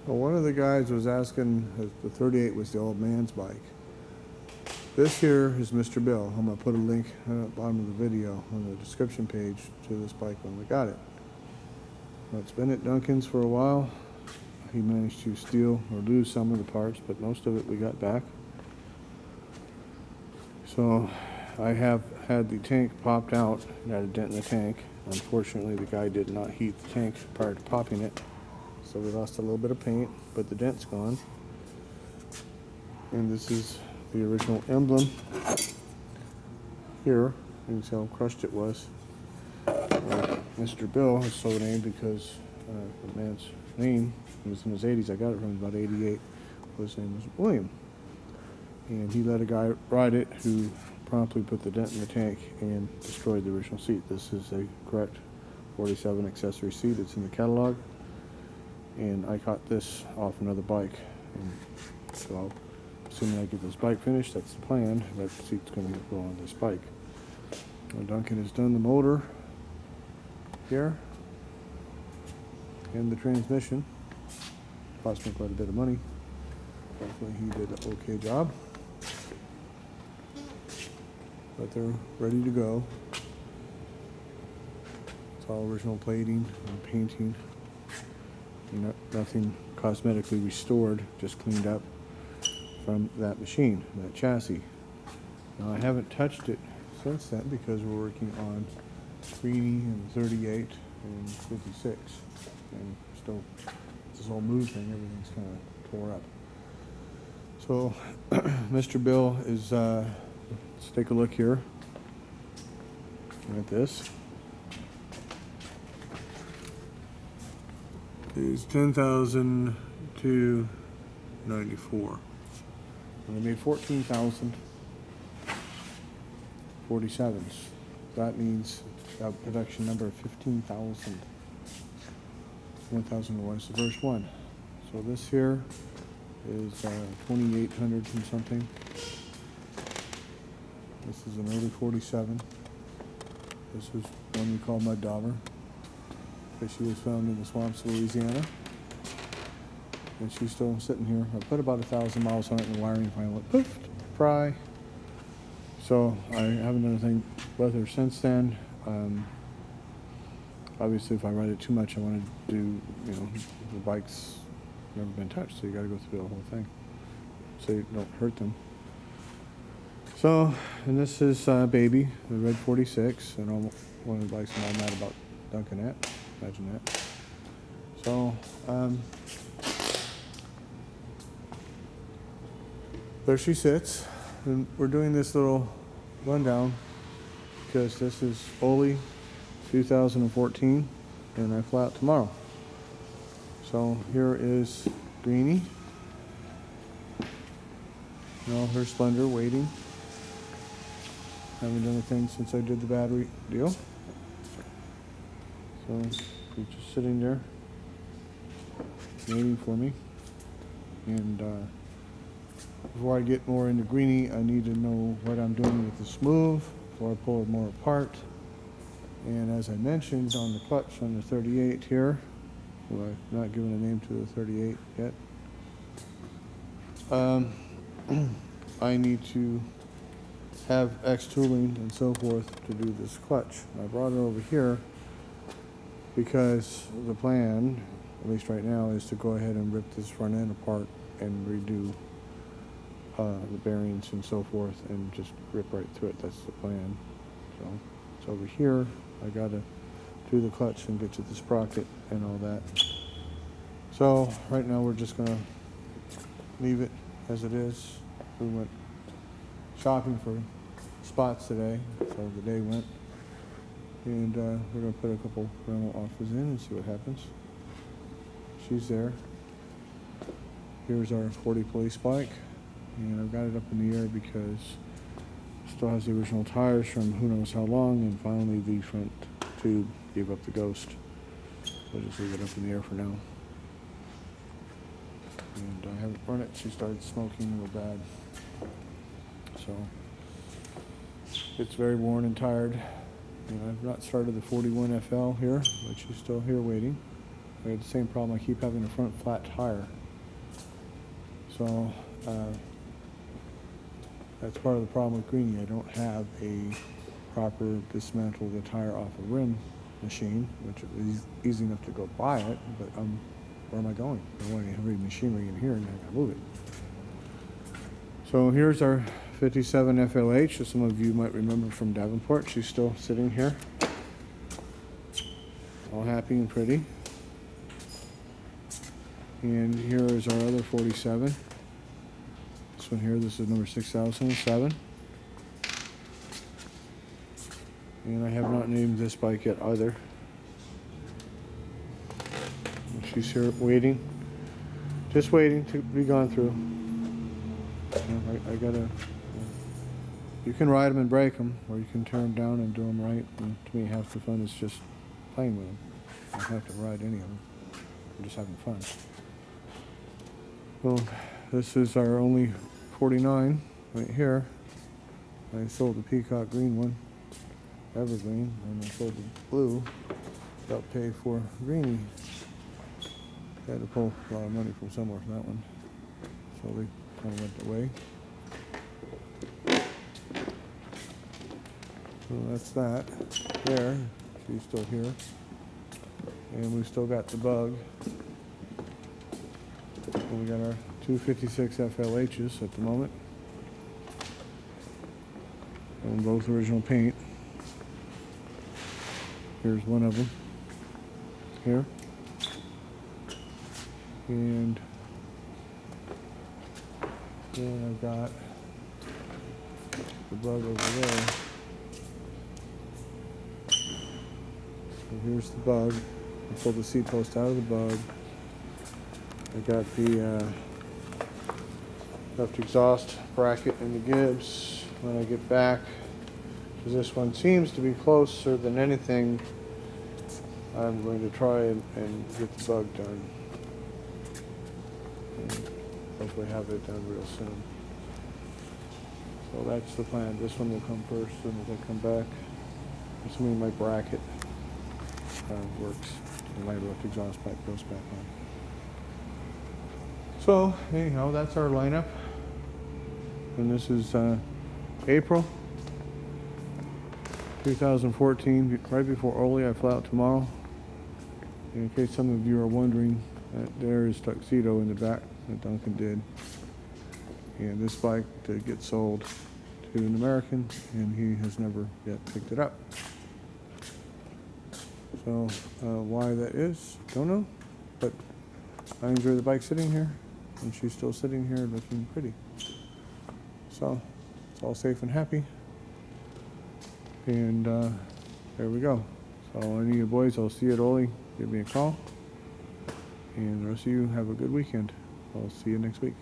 Well, one of the guys was asking if the 38 was the old man's bike. This here is Mr. Bill. I'm going to put a link at the bottom of the video on the description page to this bike when we got it. Well, it's been at Duncan's for a while. He managed to steal or lose some of the parts, but most of it we got back. So I have had the tank popped out. It had a dent in the tank. Unfortunately, the guy did not heat the tank prior to popping it. So we lost a little bit of paint, but the dent's gone. And this is the original emblem here. You can see how crushed it was. Mr. Bill is so named because the man's name was in his 80s. I got it from about 88. His name was William. And he let a guy ride it who promptly put the dent in the tank and destroyed the original seat. This is a correct 47 accessory seat. It's in the catalog. And I caught this off another bike. And so assuming I get this bike finished, that's the plan. That seat's going to go on this bike. Now Duncan has done the motor here and the transmission. Cost me quite a bit of money. Hopefully he did an okay job. But they're ready to go. It's all original plating and painting. Nothing cosmetically restored, just cleaned up from that machine, that chassis. Now I haven't touched it since then because we're working on Greenie and 38 and 56. And still, this whole move thing, everything's kind of tore up. So Mr. Bill is, let's take a look here at this. Is 10,294. And they made 14,047s. That means a production number of 15,000. 1,001 is the first one. So this here is 2,800 and something. This is an early 47. This is one we call Mud Dauber, because she was found in the swamps of Louisiana. And she's still sitting here. I put about 1,000 miles on it, and the wiring finally went poof, fry. So I haven't done anything with her since then. Obviously, if I ride it too much, I want to do, the bike's never been touched, so you got to go through the whole thing, so you don't hurt them. So, and this is Baby, the red 46, and one of the bikes I'm all mad about Duncan at. Imagine that. So, there she sits, and we're doing this little rundown because this is Oley 2014, and I fly out tomorrow. So here is Greenie, her splendor waiting. Haven't done a thing since I did the battery deal. So she's just sitting there waiting for me. And before I get more into Greenie, I need to know what I'm doing with this move before I pull it more apart. And as I mentioned on the clutch on the 38 here, well, I've not given a name to the 38 yet. I need to have X tooling and so forth to do this clutch. I brought it over here because the plan, at least right now, is to go ahead and rip this front end apart and redo the bearings and so forth and just rip right through it. That's the plan. So it's over here. I gotta do the clutch and get to the sprocket and all that. So right now we're just gonna leave it as it is. We went shopping for spots today, so the day went. And we're gonna put a couple rental offers in and see what happens. She's there. Here's our 40 police bike. And I've got it up in the air because it still has the original tires from who knows how long, and finally the front tube gave up the ghost. So I'll just leave it up in the air for now. And I haven't run it. She started smoking real bad. So it's very worn and tired. And I've not started the 41 FL here, but she's still here waiting. I had the same problem. I keep having a front flat tire. So that's part of the problem with Greenie. I don't have a proper dismantle the tire off a rim machine, which is easy enough to go buy it, but where am I going? I don't want any heavy machinery in here, and I gotta move it. So here's our 57 FLH, as some of you might remember from Davenport. She's still sitting here, all happy and pretty. And here is our other 47. This one here, this is number 6007. And I have not named this bike yet either. She's here waiting, just waiting to be gone through. I gotta, you can ride them and break them, or you can tear them down and do them right. And to me, half the fun is just playing with them. I don't have to ride any of them. I'm just having fun. Well, this is our only 49 right here. I sold the peacock green one, evergreen, and I sold the blue. Got paid for greenie. Had to pull a lot of money from somewhere for that one, so they kind of went away. So that's that. There, she's still here, and we still got the bug. And we got our 256 FLHs at the moment, and both original paint. Here's one of them here, and then I've got the bug over there. So here's the bug. I pulled the seat post out of the bug. I got the left exhaust bracket in the Gibbs. When I get back, because this one seems to be closer than anything, I'm going to try and get the bug done. And hopefully have it done real soon. So that's the plan. This one will come first as soon as I come back. Assuming my bracket works and my left exhaust pipe goes back on. So anyhow, that's our lineup. And this is April 2014, right before Oley. I fly out tomorrow. In case some of you are wondering, there is Tuxedo in the back that Duncan did. And this bike did get sold to an American, and he has never yet picked it up. So why that is, don't know. But I enjoy the bike sitting here, and she's still sitting here looking pretty. So it's all safe and happy. And there we go. So any of you boys, I'll see you at Oley. Give me a call. And the rest of you have a good weekend. I'll see you next week.